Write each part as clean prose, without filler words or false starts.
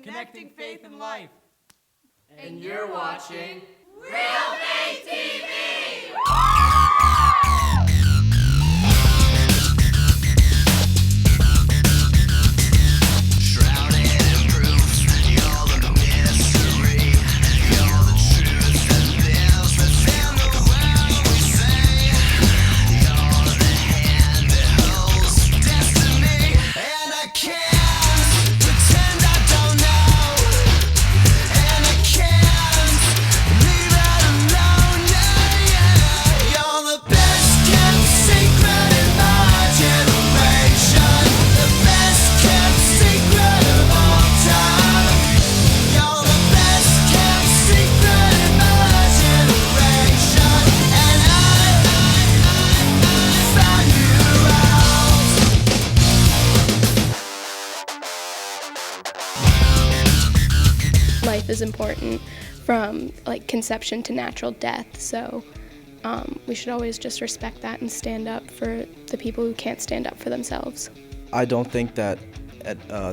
connecting faith and life. And you're watching Realfaith TV! Life is important from conception to natural death, so we should always just respect that and stand up for the people who can't stand up for themselves. I don't think that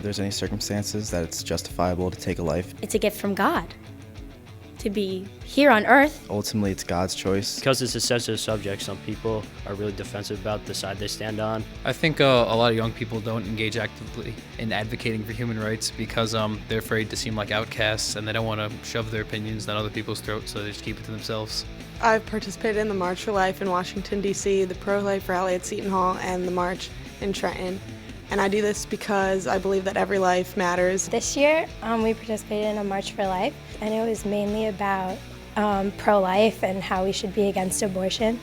there's any circumstances that it's justifiable to take a life. It's a gift from God to be here on earth. Ultimately, it's God's choice. Because it's a sensitive subject, some people are really defensive about the side they stand on. I think a lot of young people don't engage actively in advocating for human rights because they're afraid to seem like outcasts and they don't want to shove their opinions down other people's throats, so they just keep it to themselves. I've participated in the March for Life in Washington, D.C., the pro-life rally at Seton Hall, and the march in Trenton. And I do this because I believe that every life matters. This year, we participated in a March for Life, and it was mainly about pro-life and how we should be against abortion.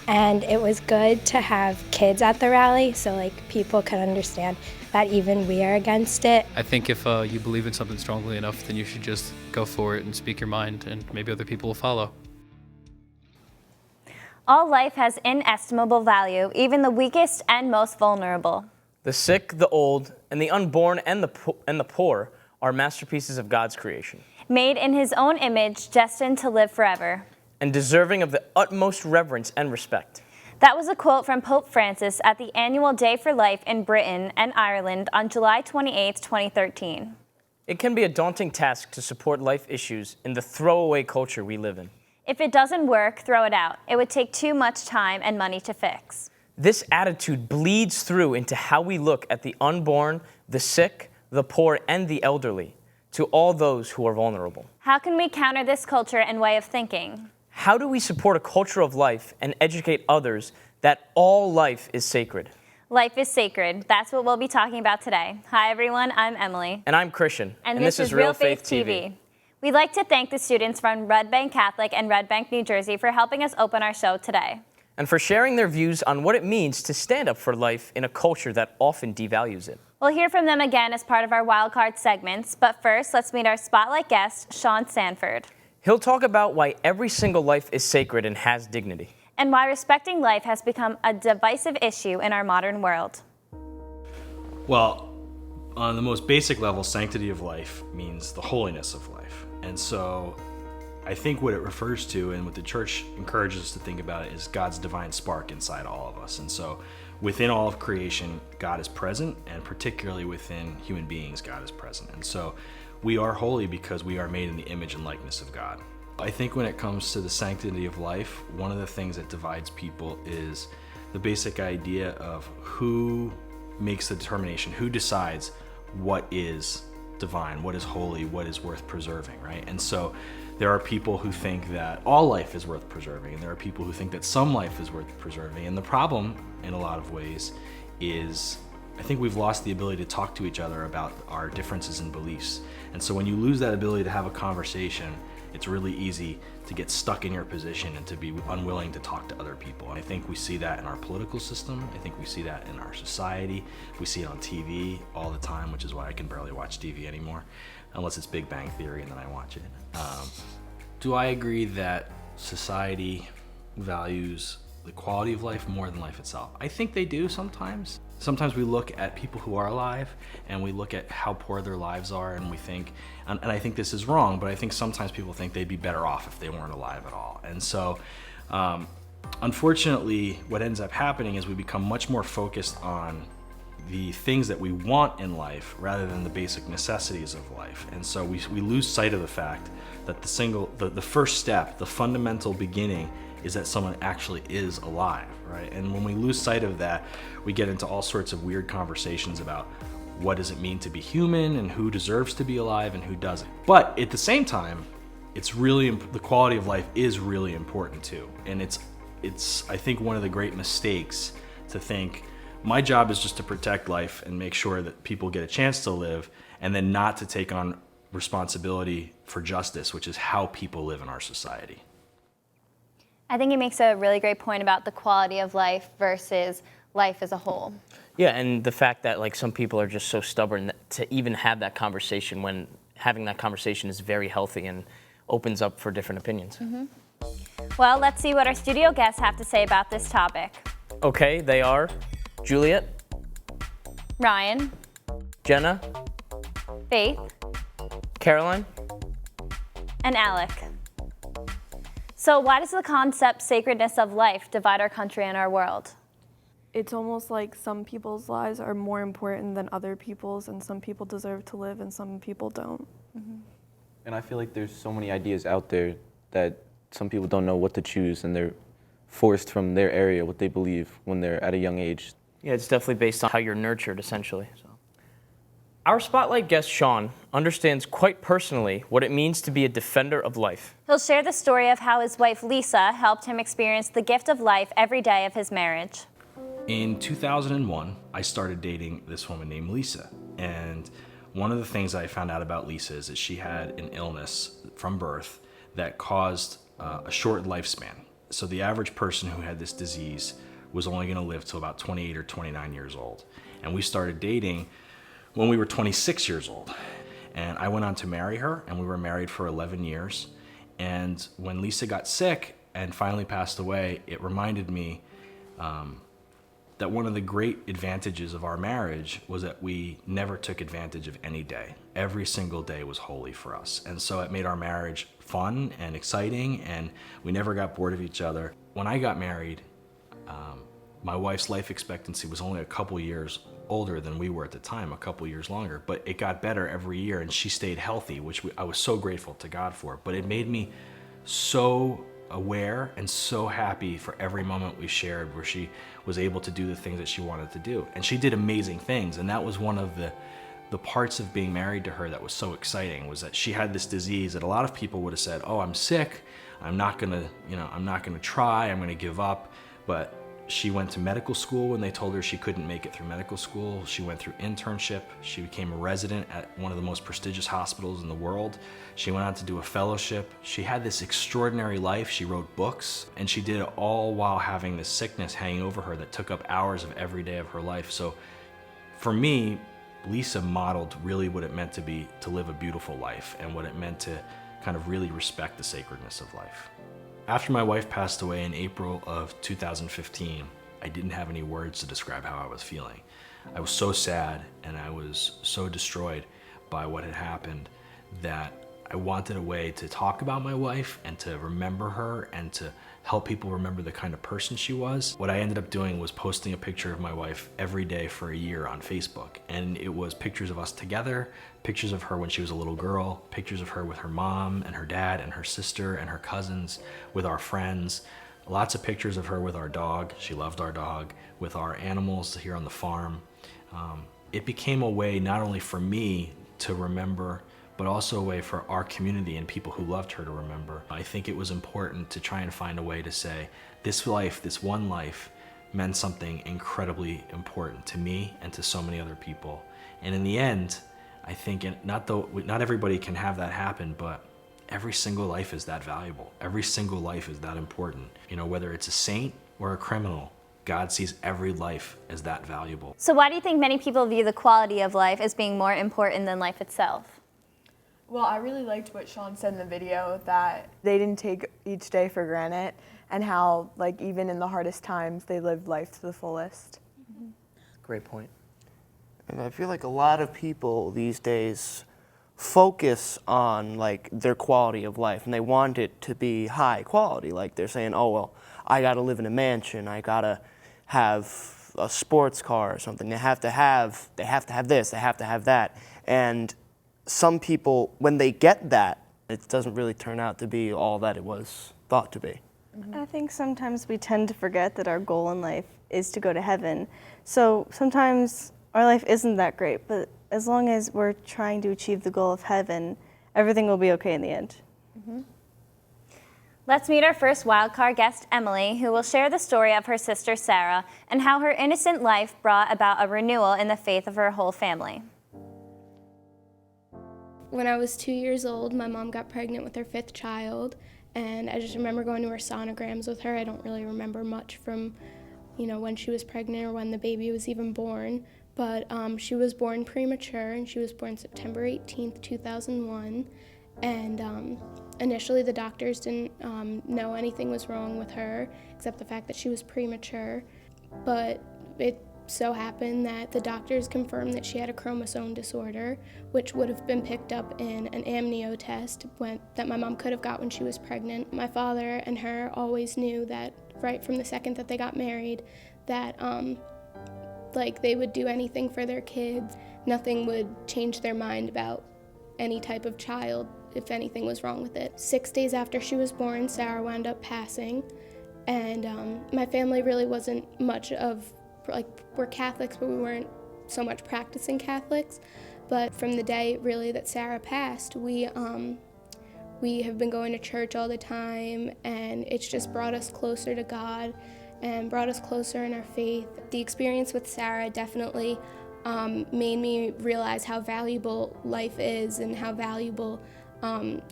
And it was good to have kids at the rally so people could understand that even we are against it. I think if you believe in something strongly enough, then you should just go for it and speak your mind, and maybe other people will follow. All life has inestimable value, even the weakest and most vulnerable. The sick, the old, and the unborn and the poor are masterpieces of God's creation. Made in his own image, destined to live forever. And deserving of the utmost reverence and respect. That was a quote from Pope Francis at the annual Day for Life in Britain and Ireland on July 28, 2013. It can be a daunting task to support life issues in the throwaway culture we live in. If it doesn't work, throw it out. It would take too much time and money to fix. This attitude bleeds through into how we look at the unborn, the sick, the poor, and the elderly, to all those who are vulnerable. How can we counter this culture and way of thinking? How do we support a culture of life and educate others that all life is sacred? Life is sacred. That's what we'll be talking about today. Hi, everyone. I'm Emily. And I'm Christian. And this is Realfaith TV. We'd like to thank the students from Red Bank Catholic and Red Bank, New Jersey for helping us open our show today. And for sharing their views on what it means to stand up for life in a culture that often devalues it. We'll hear from them again as part of our wildcard segments, but first, let's meet our spotlight guest, Sean Sanford. He'll talk about why every single life is sacred and has dignity. And why respecting life has become a divisive issue in our modern world. Well, on the most basic level, sanctity of life means the holiness of life. And so I think what it refers to and what the church encourages us to think about is God's divine spark inside all of us. And so within all of creation, God is present, and particularly within human beings, God is present. And so we are holy because we are made in the image and likeness of God. I think when it comes to the sanctity of life, one of the things that divides people is the basic idea of who makes the determination, who decides what is divine, what is holy, what is worth preserving, right? And so there are people who think that all life is worth preserving, and there are people who think that some life is worth preserving. And the problem, in a lot of ways, is I think we've lost the ability to talk to each other about our differences in beliefs. And so when you lose that ability to have a conversation, it's really easy to get stuck in your position and to be unwilling to talk to other people. And I think we see that in our political system. I think we see that in our society. We see it on TV all the time, which is why I can barely watch TV anymore, unless it's Big Bang Theory and then I watch it. Do I agree that society values the quality of life more than life itself? I think they do sometimes. Sometimes we look at people who are alive and we look at how poor their lives are and we think, and I think this is wrong, but I think sometimes people think they'd be better off if they weren't alive at all. And so unfortunately, what ends up happening is we become much more focused on the things that we want in life rather than the basic necessities of life. And so we lose sight of the fact that the first step, the fundamental beginning, is that someone actually is alive, right? And when we lose sight of that, we get into all sorts of weird conversations about what does it mean to be human and who deserves to be alive and who doesn't. But at the same time, it's really, the quality of life is really important too. And it's I think one of the great mistakes to think my job is just to protect life and make sure that people get a chance to live, and then not to take on responsibility for justice, which is how people live in our society. I think he makes a really great point about the quality of life versus life as a whole. Yeah, and the fact that like some people are just so stubborn to even have that conversation, when having that conversation is very healthy and opens up for different opinions. Well, let's see what our studio guests have to say about this topic. Okay, they are Juliet, Ryan, Jenna, Faith, Caroline. and Alec. So why does the concept sacredness of life divide our country and our world? It's almost like some people's lives are more important than other people's, and some people deserve to live and some people don't. And I feel like there's so many ideas out there that some people don't know what to choose, and they're forced from their area what they believe when they're at a young age. Yeah, it's definitely based on how you're nurtured, essentially. So, our spotlight guest, Sean, understands quite personally what it means to be a defender of life. He'll share the story of how his wife Lisa helped him experience the gift of life every day of his marriage. In 2001, I started dating this woman named Lisa. And one of the things I found out about Lisa is that she had an illness from birth that caused a short lifespan. So the average person who had this disease was only going to live till about 28 or 29 years old. And we started dating when we were 26 years old. And I went on to marry her, and we were married for 11 years. And when Lisa got sick and finally passed away, it reminded me that one of the great advantages of our marriage was that we never took advantage of any day. Every single day was holy for us. And so it made our marriage fun and exciting, and we never got bored of each other. When I got married, my wife's life expectancy was only a couple years older than we were at the time, a couple years longer, but it got better every year, and she stayed healthy, which I was so grateful to God for. But it made me so aware and so happy for every moment we shared where she was able to do the things that she wanted to do. And she did amazing things, and that was one of the parts of being married to her that was so exciting, was that she had this disease that a lot of people would have said, oh, I'm sick, I'm not gonna try, I'm gonna give up. But she went to medical school when they told her she couldn't make it through medical school. She went through internship. She became a resident at one of the most prestigious hospitals in the world. She went on to do a fellowship. She had this extraordinary life. She wrote books, and she did it all while having this sickness hanging over her that took up hours of every day of her life. So for me, Lisa modeled really what it meant to live a beautiful life, and what it meant to kind of really respect the sacredness of life. After my wife passed away in April of 2015, I didn't have any words to describe how I was feeling. I was so sad, and I was so destroyed by what had happened that I wanted a way to talk about my wife and to remember her and to help people remember the kind of person she was. What I ended up doing was posting a picture of my wife every day for a year on Facebook. And it was pictures of us together, pictures of her when she was a little girl, pictures of her with her mom and her dad and her sister and her cousins, with our friends, lots of pictures of her with our dog. She loved our dog, with our animals here on the farm. It became a way not only for me to remember, but also a way for our community and people who loved her to remember. I think it was important to try and find a way to say, this life, this one life, meant something incredibly important to me and to so many other people. And in the end, I think not everybody can have that happen, but every single life is that valuable. Every single life is that important. You know, whether it's a saint or a criminal, God sees every life as that valuable. So why do you think many people view the quality of life as being more important than life itself? Well, I really liked what Sean said in the video, that they didn't take each day for granted, and how, like, even in the hardest times, they lived life to the fullest. Great point. And I feel like a lot of people these days focus on, like, their quality of life, and they want it to be high quality. Like, they're saying, oh, well, I gotta live in a mansion, I gotta have a sports car or something. They have to have this, they have to have that. And some people, when they get that, it doesn't really turn out to be all that it was thought to be. I think sometimes we tend to forget that our goal in life is to go to heaven. So sometimes our life isn't that great, but as long as we're trying to achieve the goal of heaven, everything will be okay in the end. Let's meet our first wildcard guest, Emily, who will share the story of her sister Sarah and how her innocent life brought about a renewal in the faith of her whole family. When I was 2 years old, my mom got pregnant with her 5th child, and I just remember going to her sonograms with her. I don't really remember much from, when she was pregnant or when the baby was even born, but she was born premature, and she was born September 18th, 2001, and initially the doctors didn't know anything was wrong with her, except the fact that she was premature, but it so happened that the doctors confirmed that she had a chromosome disorder, which would have been picked up in an amnio test that my mom could have got when she was pregnant. My father and her always knew that right from the second that they got married that they would do anything for their kids. Nothing would change their mind about any type of child if anything was wrong with it. 6 days after she was born, Sarah wound up passing, and my family really wasn't much of, we're Catholics, but we weren't so much practicing Catholics. But from the day really that Sarah passed, we have been going to church all the time, and it's just brought us closer to God and brought us closer in our faith. The experience with Sarah definitely made me realize how valuable life is and how valuable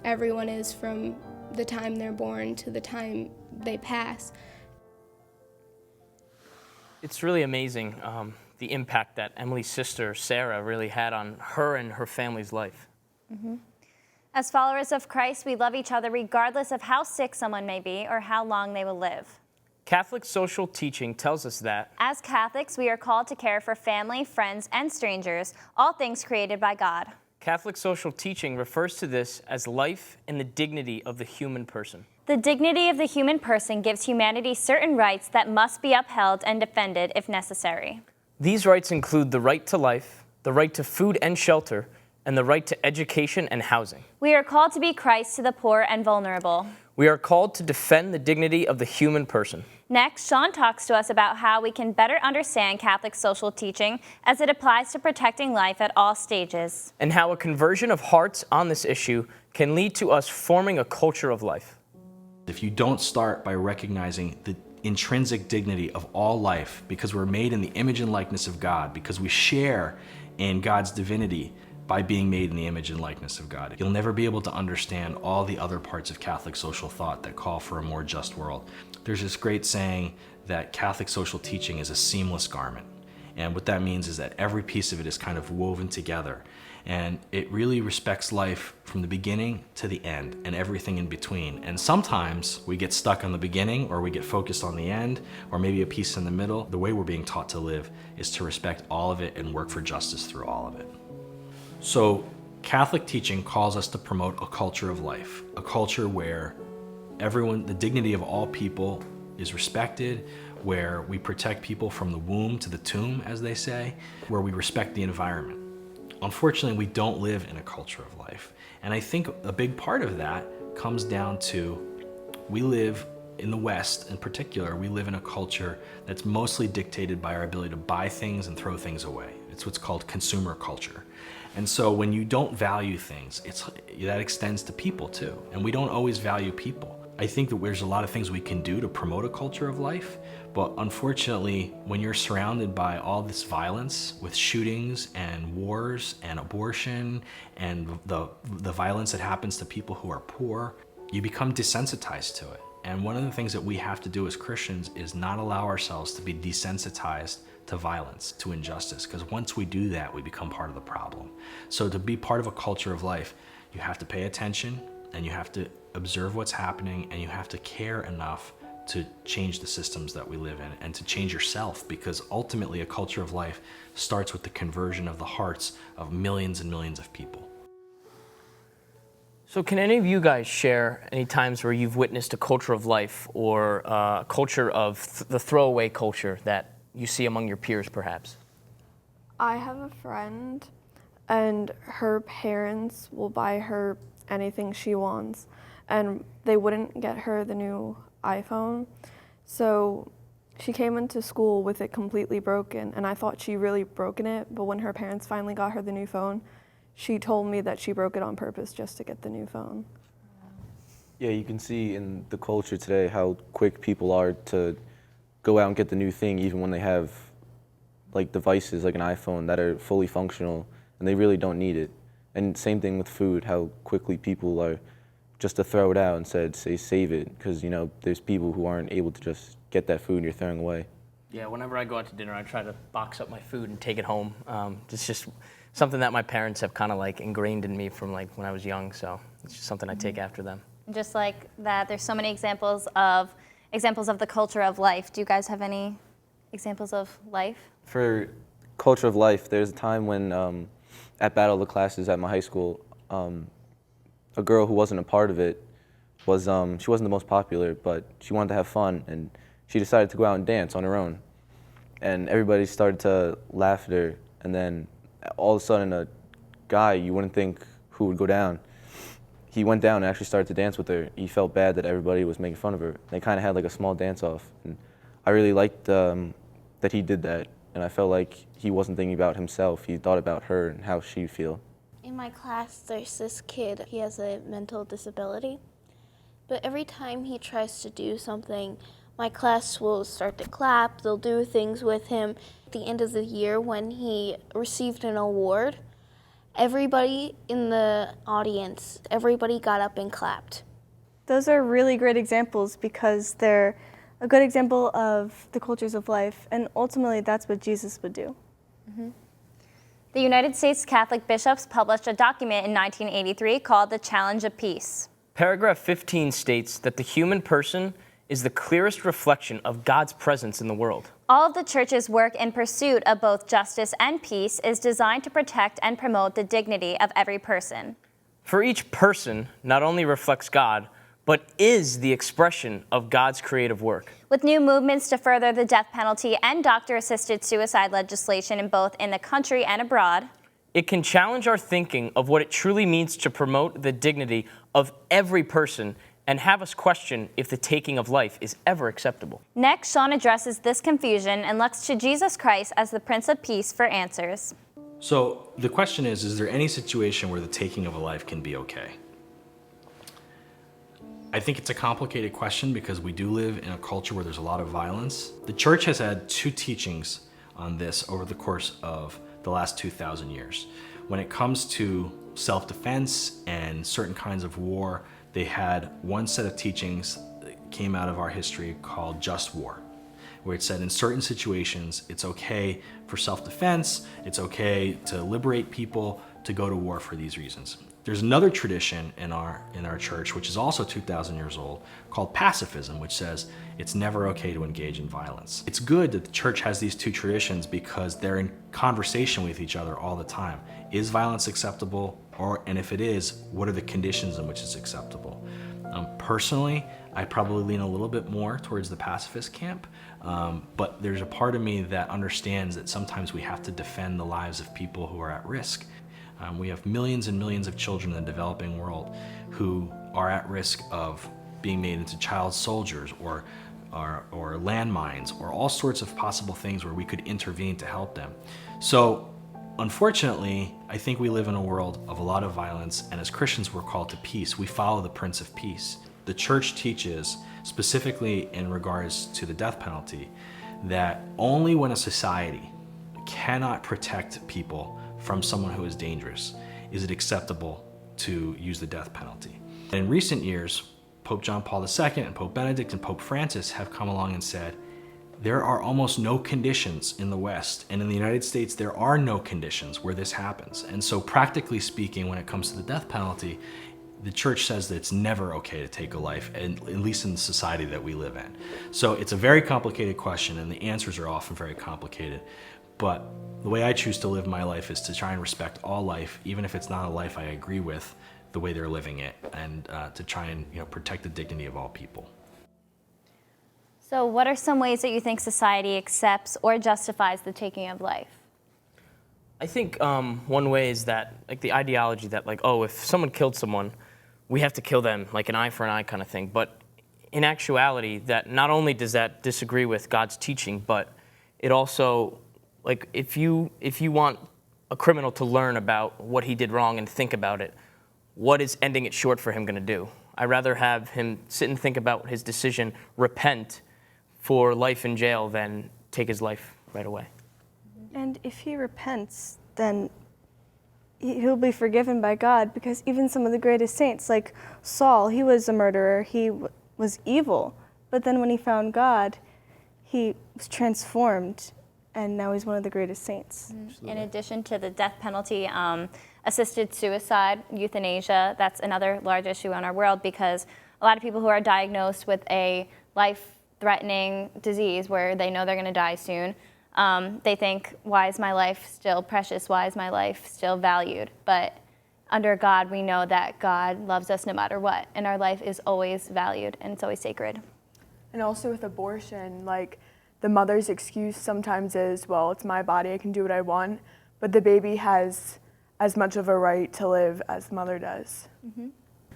everyone is from the time they're born to the time they pass. It's really amazing the impact that Emily's sister, Sarah, really had on her and her family's life. As followers of Christ, we love each other regardless of how sick someone may be or how long they will live. Catholic social teaching tells us that as Catholics, we are called to care for family, friends, and strangers, all things created by God. Catholic social teaching refers to this as life and the dignity of the human person. The dignity of the human person gives humanity certain rights that must be upheld and defended if necessary. These rights include the right to life, the right to food and shelter, and the right to education and housing. We are called to be Christ to the poor and vulnerable. We are called to defend the dignity of the human person. Next, Sean talks to us about how we can better understand Catholic social teaching as it applies to protecting life at all stages. And how a conversion of hearts on this issue can lead to us forming a culture of life. If you don't start by recognizing the intrinsic dignity of all life, because we're made in the image and likeness of God, because we share in God's divinity by being made in the image and likeness of God, you'll never be able to understand all the other parts of Catholic social thought that call for a more just world. There's this great saying that Catholic social teaching is a seamless garment. And what that means is that every piece of it is kind of woven together. And it really respects life from the beginning to the end and everything in between. And sometimes we get stuck on the beginning, or we get focused on the end, or maybe a piece in the middle. The way we're being taught to live is to respect all of it and work for justice through all of it. So Catholic teaching calls us to promote a culture of life, a culture where the dignity of all people is respected, where we protect people from the womb to the tomb, as they say, where we respect the environment. Unfortunately, we don't live in a culture of life. And I think a big part of that comes down to, we live in the West in particular, we live in a culture that's mostly dictated by our ability to buy things and throw things away. It's what's called consumer culture. And so when you don't value things, that extends to people too. And we don't always value people. I think that there's a lot of things we can do to promote a culture of life, but unfortunately, when you're surrounded by all this violence with shootings and wars and abortion and the violence that happens to people who are poor, you become desensitized to it. And one of the things that we have to do as Christians is not allow ourselves to be desensitized to violence, to injustice, because once we do that, we become part of the problem. So to be part of a culture of life, you have to pay attention, and you have to observe what's happening, and you have to care enough to change the systems that we live in and to change yourself, because ultimately a culture of life starts with the conversion of the hearts of millions and millions of people. So can any of you guys share any times where you've witnessed a culture of life or a culture of the throwaway culture that you see among your peers, perhaps? I have a friend, and her parents will buy her anything she wants, and they wouldn't get her the new iPhone. So she came into school with it completely broken, and I thought she really broken it, but when her parents finally got her the new phone, she told me that she broke it on purpose just to get the new phone. Yeah, you can see in the culture today how quick people are to go out and get the new thing, even when they have like devices like an iPhone that are fully functional and they really don't need it. And same thing with food, how quickly people are just to throw it out instead say save it, because you know there's people who aren't able to just get that food you're throwing away. Yeah, whenever I go out to dinner, I try to box up my food and take it home. It's just something that my parents have kind of like ingrained in me from like when I was young, so it's just something I take after them. Just like that, there's so many examples of the culture of life. Do you guys have any examples of life? For culture of life, there's a time when at Battle of the Classes at my high school, a girl who wasn't a part of it was, she wasn't the most popular, but she wanted to have fun, and she decided to go out and dance on her own. And everybody started to laugh at her, and then all of a sudden a guy you wouldn't think who would go down, he went down and actually started to dance with her. He felt bad that everybody was making fun of her. They kind of had like a small dance-off, and I really liked that he did that, and I felt like he wasn't thinking about himself. He thought about her and how she'd feel. In my class, there's this kid. He has a mental disability, but every time he tries to do something, my class will start to clap. They'll do things with him. At the end of the year, when he received an award, everybody in the audience, everybody got up and clapped. Those are really great examples because they're a good example of the cultures of life, and ultimately that's what Jesus would do. Mm-hmm. The United States Catholic bishops published a document in 1983 called The Challenge of Peace. Paragraph 15 states that the human person is the clearest reflection of God's presence in the world. All of the Church's work in pursuit of both justice and peace is designed to protect and promote the dignity of every person. For each person not only reflects God, but is the expression of God's creative work. With new movements to further the death penalty and doctor-assisted suicide legislation in both in the country and abroad, it can challenge our thinking of what it truly means to promote the dignity of every person and have us question if the taking of life is ever acceptable. Next, Sean addresses this confusion and looks to Jesus Christ as the Prince of Peace for answers. So the question is there any situation where the taking of a life can be okay? I think it's a complicated question because we do live in a culture where there's a lot of violence. The Church has had two teachings on this over the course of the last 2,000 years. When it comes to self-defense and certain kinds of war, they had one set of teachings that came out of our history called just war, where it said in certain situations it's okay for self-defense, it's okay to liberate people, to go to war for these reasons. There's another tradition in our church, which is also 2,000 years old, called pacifism, which says it's never okay to engage in violence. It's good that the church has these two traditions because they're in conversation with each other all the time. Is violence acceptable? And if it is, what are the conditions in which it's acceptable? Personally, I probably lean a little bit more towards the pacifist camp, but there's a part of me that understands that sometimes we have to defend the lives of people who are at risk. We have millions and millions of children in the developing world who are at risk of being made into child soldiers or landmines or all sorts of possible things where we could intervene to help them. So unfortunately, I think we live in a world of a lot of violence, and as Christians we're called to peace. We follow the Prince of Peace. The Church teaches, specifically in regards to the death penalty, that only when a society cannot protect people from someone who is dangerous is it acceptable to use the death penalty. In recent years, Pope John Paul II and Pope Benedict and Pope Francis have come along and said, there are almost no conditions in the West, and in the United States there are no conditions where this happens. And so practically speaking, when it comes to the death penalty, the Church says that it's never okay to take a life, at least in the society that we live in. So it's a very complicated question, and the answers are often very complicated. But the way I choose to live my life is to try and respect all life, even if it's not a life I agree with the way they're living it, and to try and protect the dignity of all people. So what are some ways that you think society accepts or justifies the taking of life? I think one way is that, like, the ideology that, like, oh, if someone killed someone, we have to kill them, like an eye for an eye kind of thing. But in actuality, that not only does that disagree with God's teaching, but it also, like, if you want a criminal to learn about what he did wrong and think about it, what is ending it short for him going to do? I'd rather have him sit and think about his decision, repent for life in jail, than take his life right away. And if he repents, then he'll be forgiven by God, because even some of the greatest saints, like Saul, he was a murderer, he was evil, but then when he found God, he was transformed, and now he's one of the greatest saints. In addition to the death penalty, assisted suicide, euthanasia, that's another large issue in our world, because a lot of people who are diagnosed with a life-threatening disease where they know they're going to die soon, they think, why is my life still precious? Why is my life still valued? But under God, we know that God loves us no matter what, and our life is always valued, and it's always sacred. And also with abortion, like, the mother's excuse sometimes is, well, it's my body, I can do what I want, but the baby has as much of a right to live as the mother does.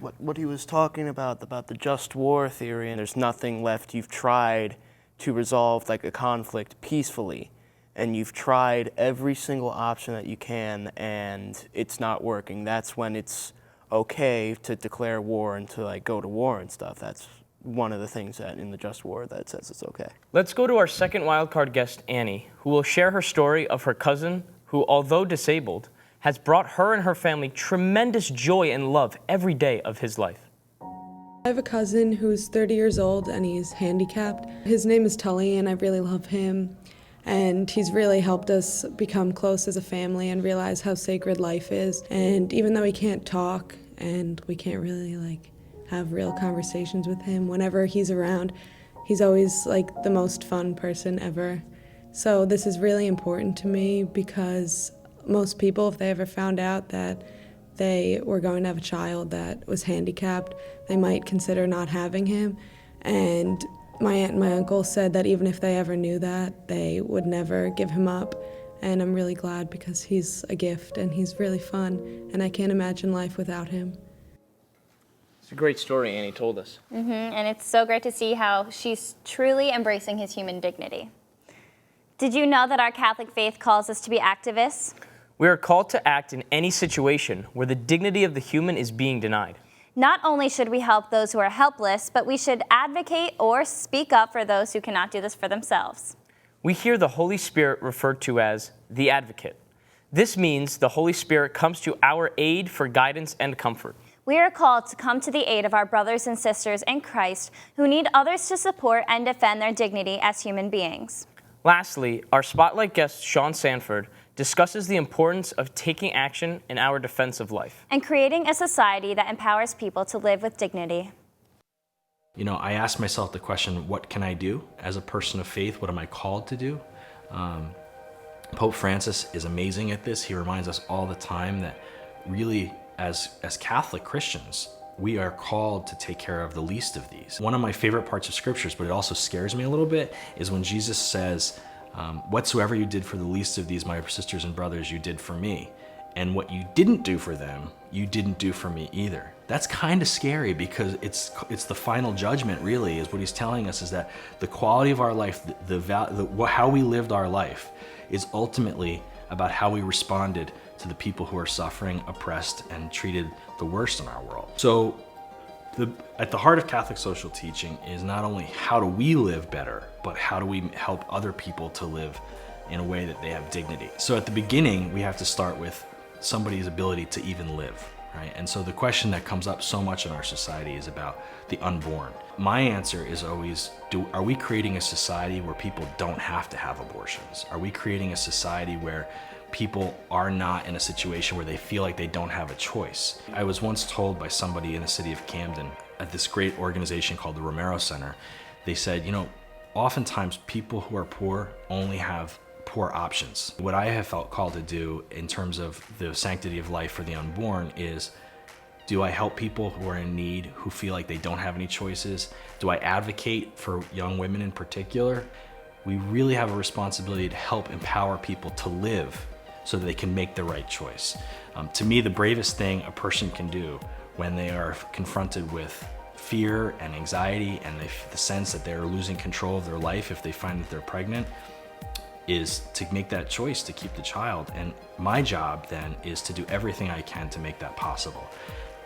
What he was talking about the just war theory, and there's nothing left. You've tried to resolve like a conflict peacefully, and you've tried every single option that you can, and it's not working. That's when it's okay to declare war and to, like, go to war and stuff. That's one of the things that in the just war that says it's okay. Let's go to our second wildcard guest, Annie, who will share her story of her cousin who, although disabled, has brought her and her family tremendous joy and love every day of his life. I have a cousin who's 30 years old and he's handicapped. His name is Tully, and I really love him. And he's really helped us become close as a family and realize how sacred life is. And even though he can't talk and we can't really, like, have real conversations with him, whenever he's around, he's always, like, the most fun person ever. So this is really important to me, because most people, if they ever found out that they were going to have a child that was handicapped, they might consider not having him. And my aunt and my uncle said that even if they ever knew that, they would never give him up. And I'm really glad, because he's a gift and he's really fun, and I can't imagine life without him. It's a great story Annie told us. And it's so great to see how she's truly embracing his human dignity. Did you know that our Catholic faith calls us to be activists? We are called to act in any situation where the dignity of the human is being denied. Not only should we help those who are helpless, but we should advocate or speak up for those who cannot do this for themselves. We hear the Holy Spirit referred to as the advocate. This means the Holy Spirit comes to our aid for guidance and comfort. We are called to come to the aid of our brothers and sisters in Christ who need others to support and defend their dignity as human beings. Lastly, our spotlight guest, Sean Sanford, discusses the importance of taking action in our defense of life and creating a society that empowers people to live with dignity. You know, I asked myself the question, what can I do as a person of faith? What am I called to do? Pope Francis is amazing at this. He reminds us all the time that really, as Catholic Christians, we are called to take care of the least of these. One of my favorite parts of scriptures, but it also scares me a little bit, is when Jesus says, whatsoever you did for the least of these, my sisters and brothers, you did for me. And what you didn't do for them, you didn't do for me either. That's kind of scary, because it's the final judgment, really, is what he's telling us, is that the quality of our life, how we lived our life, is ultimately about how we responded to the people who are suffering, oppressed, and treated the worst in our world. So at the heart of Catholic social teaching is not only how do we live better, but how do we help other people to live in a way that they have dignity. So at the beginning, we have to start with somebody's ability to even live, right? And so the question that comes up so much in our society is about the unborn. My answer is always, are we creating a society where people don't have to have abortions? Are we creating a society where people are not in a situation where they feel like they don't have a choice? I was once told by somebody in the city of Camden at this great organization called the Romero Center, they said, you know, oftentimes people who are poor only have poor options. What I have felt called to do in terms of the sanctity of life for the unborn is Do I help people who are in need, who feel like they don't have any choices? Do I advocate for young women in particular? We really have a responsibility to help empower people to live so that they can make the right choice. To me, the bravest thing a person can do when they are confronted with fear and anxiety and the sense that they're losing control of their life if they find that they're pregnant is to make that choice to keep the child. And my job then is to do everything I can to make that possible.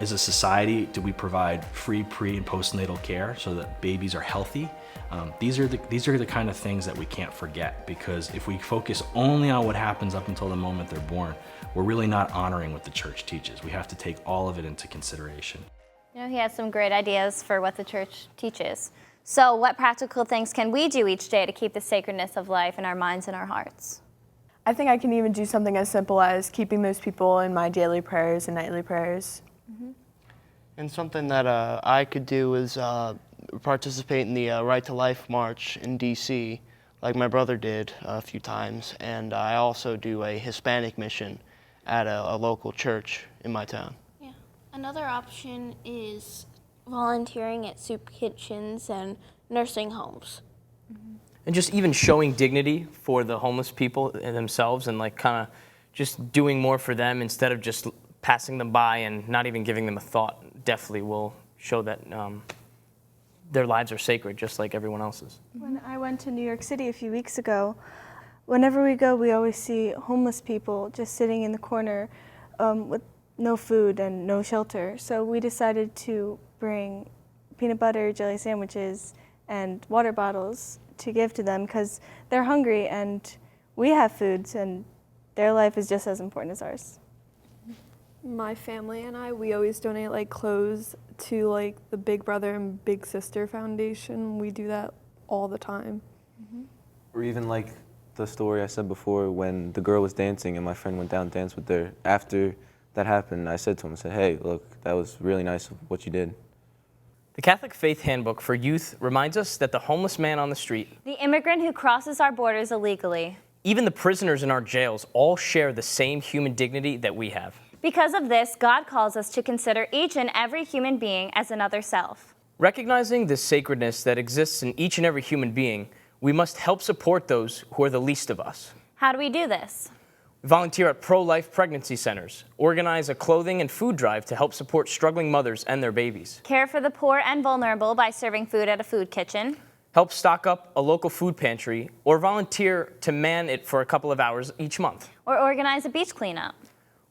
As a society, do we provide free pre and postnatal care so that babies are healthy? These are the kind of things that we can't forget, because if we focus only on what happens up until the moment they're born, we're really not honoring what the church teaches. We have to take all of it into consideration. You know, he has some great ideas for what the church teaches. So what practical things can we do each day to keep the sacredness of life in our minds and our hearts? I think I can even do something as simple as keeping those people in my daily prayers and nightly prayers. And something that I could do is participate in the Right to Life March in D.C., like my brother did a few times. And I also do a Hispanic mission at a local church in my town. Yeah. Another option is volunteering at soup kitchens and nursing homes. And just even showing dignity for the homeless people themselves, and like kind of just doing more for them instead of just passing them by and not even giving them a thought, definitely will show that their lives are sacred just like everyone else's. When I went to New York City a few weeks ago, whenever we go, we always see homeless people just sitting in the corner with no food and no shelter. So we decided to bring peanut butter, jelly sandwiches, and water bottles to give to them because they're hungry and we have foods and their life is just as important as ours. My family and I, we always donate like clothes to like the Big Brother and Big Sister Foundation. We do that all the time. Or even like the story I said before when the girl was dancing and my friend went down and danced with her. After that happened, I said to him, I said, hey, look, that was really nice what you did. The Catholic Faith Handbook for Youth reminds us that the homeless man on the street, The immigrant who crosses our borders illegally. even the prisoners in our jails, all share the same human dignity that we have. Because of this, God calls us to consider each and every human being as another self. Recognizing the sacredness that exists in each and every human being, we must help support those who are the least of us. How do we do this? We volunteer at pro-life pregnancy centers, organize a clothing and food drive to help support struggling mothers and their babies, Care for the poor and vulnerable by serving food at a food kitchen, help stock up a local food pantry, or volunteer to man it for a couple of hours each month. or organize a beach cleanup.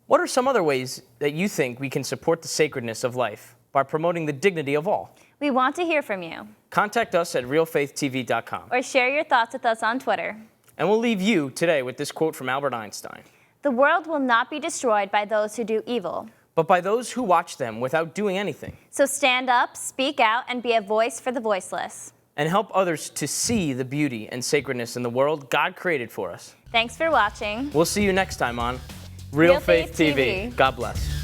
What are some other ways that you think we can support the sacredness of life by promoting the dignity of all? We want to hear from you. Contact us at realfaithtv.com. Or share your thoughts with us on Twitter. And we'll leave you today with this quote from Albert Einstein. The world will not be destroyed by those who do evil, But by those who watch them without doing anything. so stand up, speak out, and be a voice for the voiceless. And help others to see the beauty and sacredness in the world God created for us. Thanks for watching. We'll see you next time on Real Realfaith Faith TV. TV. God bless.